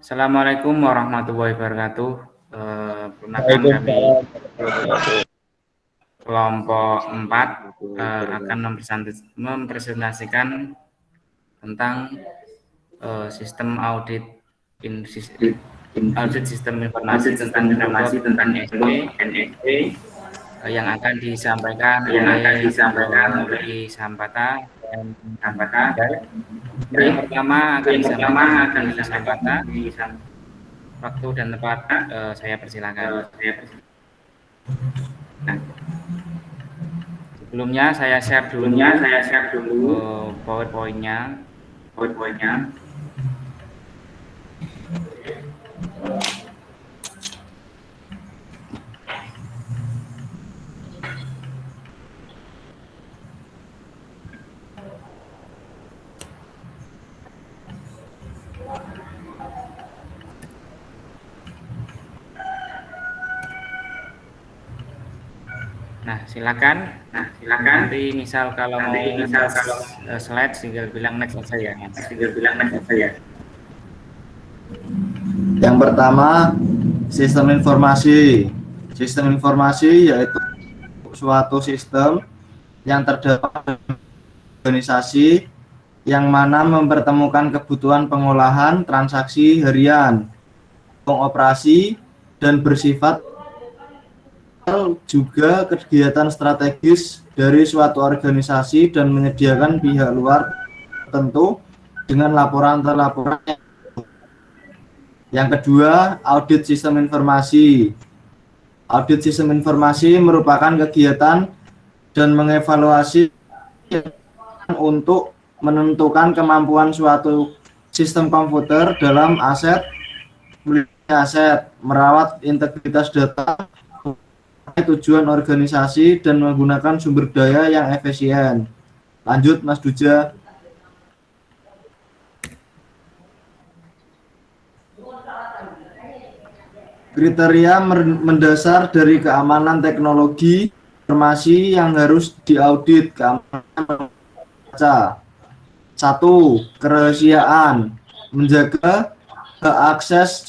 Assalamualaikum warahmatullahi wabarakatuh. Perkenalkan kami Waalaikumsalam warahmatullahi wabarakatuh. kelompok 4 akan mempresentasikan tentang sistem audit sistem informasi tentang produk NSP yang akan disampaikan oleh Diki Sampata dan Andai. Yang pertama akan disampaikan Diki Sampata. Waktu dan tempat saya persilakan. Sebelumnya saya share dulu PowerPoint-nya. Nah, silakan. Nanti misal kalau mau slide tinggal bilang next saja ya. Yang pertama, sistem informasi. Sistem informasi yaitu suatu sistem yang terdapat di organisasi yang mana mempertemukan kebutuhan pengolahan transaksi harian, pengoperasi, dan bersifat juga kegiatan strategis dari suatu organisasi dan menyediakan pihak luar tertentu dengan laporan-laporan. Yang kedua, audit sistem informasi. Audit sistem informasi merupakan kegiatan dan mengevaluasi untuk menentukan kemampuan suatu sistem komputer dalam merawat integritas data, tujuan organisasi, dan menggunakan sumber daya yang efisien. Lanjut, Mas Duja. Kriteria mendasar dari keamanan teknologi informasi yang harus diaudit. Keamanan baca. 1. Kerahasiaan. Menjaga akses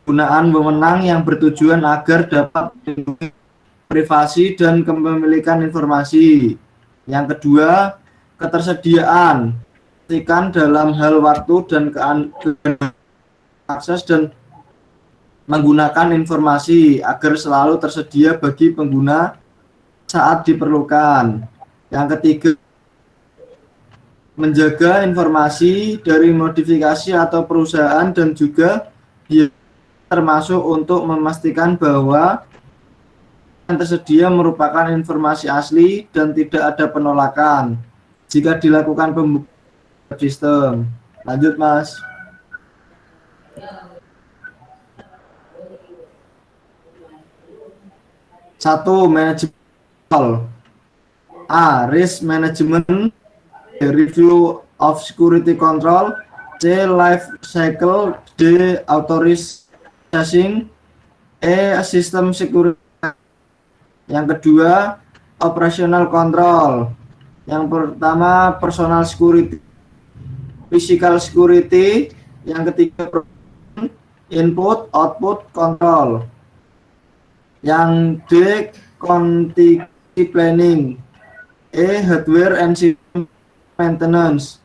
penggunaan wewenang yang bertujuan agar dapat melindungi privasi dan kepemilikan informasi. Yang kedua, ketersediaan. Pastikan dalam hal waktu dan akses dan menggunakan informasi agar selalu tersedia bagi pengguna saat diperlukan. Yang ketiga, menjaga informasi dari modifikasi atau perusahaan dan juga termasuk untuk memastikan bahwa yang tersedia merupakan informasi asli dan tidak ada penolakan jika dilakukan pembukaan sistem. Lanjut, Mas. Satu, manajemen. A. Risk management, review of security control. C. Life cycle. D. Authorizing. E. System security. Yang kedua, operational control. Yang pertama, personal security, physical security. Yang ketiga, input output control. Yang D, contingency planning. E, hardware and system maintenance.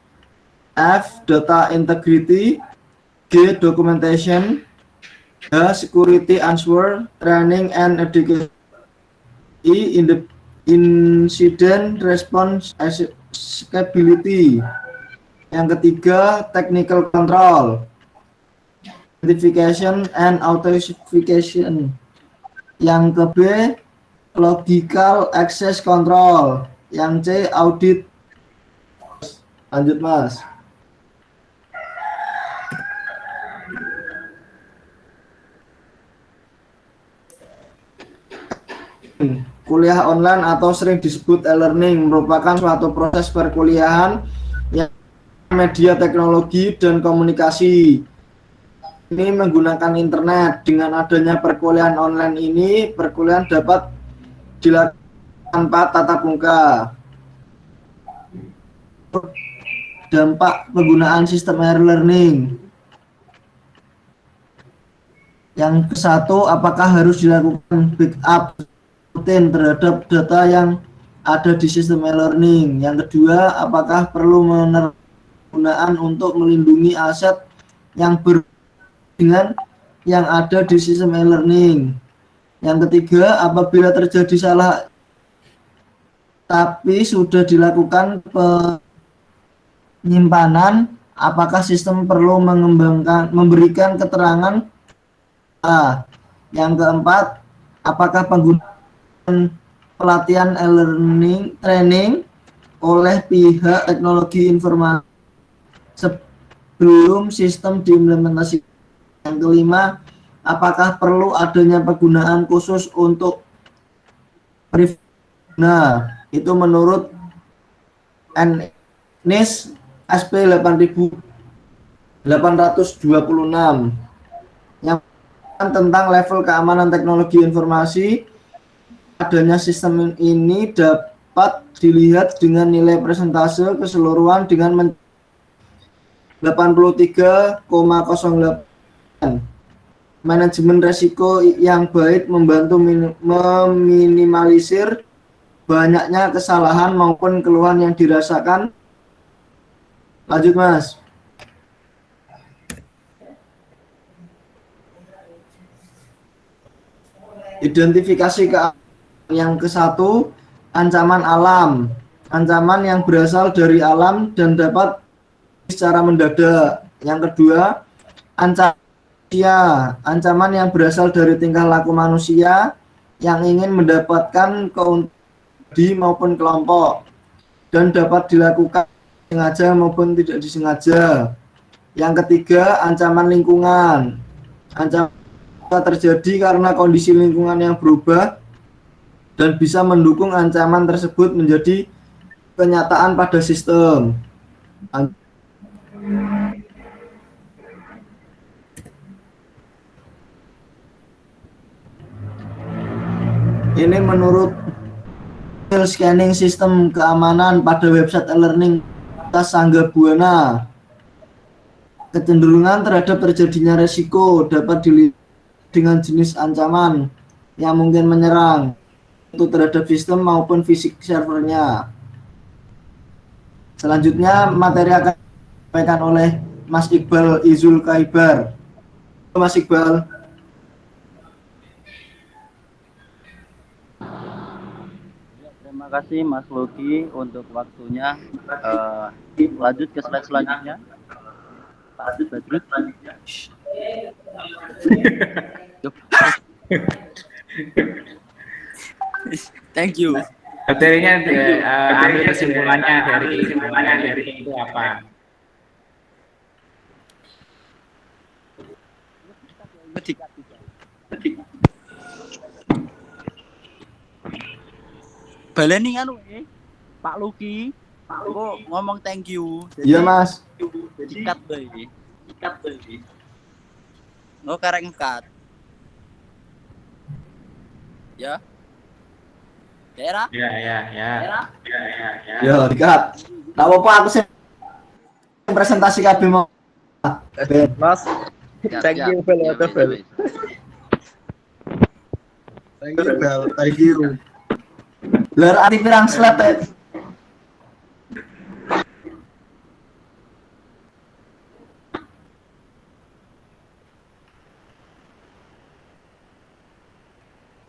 F, data integrity. G, documentation. H, security answer, training and education. E, incident response scalability. Yang ketiga, technical control, identification and authentication. Yang ke B, logical access control. Yang C, audit. Lanjut, Mas. Kuliah online atau sering disebut e-learning merupakan suatu proses perkuliahan yang media teknologi dan komunikasi. Ini menggunakan internet. Dengan adanya perkuliahan online ini, perkuliahan dapat dilakukan tanpa tatap muka. Dampak penggunaan sistem e-learning. Yang ke satu, apakah harus dilakukan backup rutin terhadap data yang ada di sistem e-learning? Yang kedua, apakah perlu penggunaan untuk melindungi aset yang dengan yang ada di sistem e-learning? Yang ketiga, apabila terjadi salah tapi sudah dilakukan penyimpanan, apakah sistem perlu memberikan keterangan? Yang keempat, apakah penggunaan pelatihan e-learning training oleh pihak teknologi informasi sebelum sistem diimplementasi? Yang kelima, apakah perlu adanya penggunaan khusus untuk nah, itu menurut NIS SP 8826 yang tentang level keamanan teknologi informasi. Adanya sistem ini dapat dilihat dengan nilai persentase keseluruhan dengan 83,08. Manajemen resiko yang baik membantu meminimalisir banyaknya kesalahan maupun keluhan yang dirasakan. Lanjut, Mas. Identifikasi yang ke satu, ancaman alam. Ancaman yang berasal dari alam dan dapat secara mendadak. Yang kedua, ancaman yang berasal dari tingkah laku manusia yang ingin mendapatkan keuntungan maupun kelompok dan dapat dilakukan sengaja maupun tidak disengaja. Yang ketiga, ancaman lingkungan. Ancaman terjadi karena kondisi lingkungan yang berubah dan bisa mendukung ancaman tersebut menjadi kenyataan pada sistem. Ini menurut scanning sistem keamanan pada website e-learning Sangga Buana. Kecenderungan terhadap terjadinya resiko dapat dilihat dengan jenis ancaman yang mungkin menyerang itu terhadap sistem maupun fisik servernya. Selanjutnya materi akan disampaikan oleh Mas Iqbal Izul Kaibar. Mas Iqbal. Terima kasih Mas Logi untuk waktunya. Lanjut ke slide selanjutnya. Pak Badrut. Thank you. Materinya ambil kesimpulannya dari itu apa? Baleni kan Pak Luki, kok ngomong thank you. Iya, Mas. Dikat bae. Oh, karek ngekat. Ya. Daerah? Ya. Ya, dikat. Enggak apa-apa, aku sih presentasi KB mau. Mas, thank you Bel. Thank you. Lar ati pirang slide.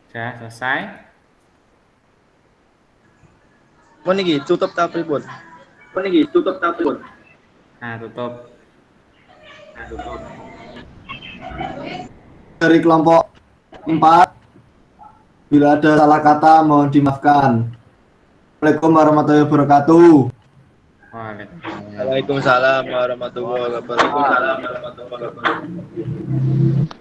Sudah selesai. Mau niki tutup ta pripun? Nah, tutup. Dari kelompok 4, bila ada salah kata mohon dimaafkan. Assalamualaikum warahmatullahi wabarakatuh. Waalaikumsalam. Waalaikumsalam warahmatullahi wabarakatuh.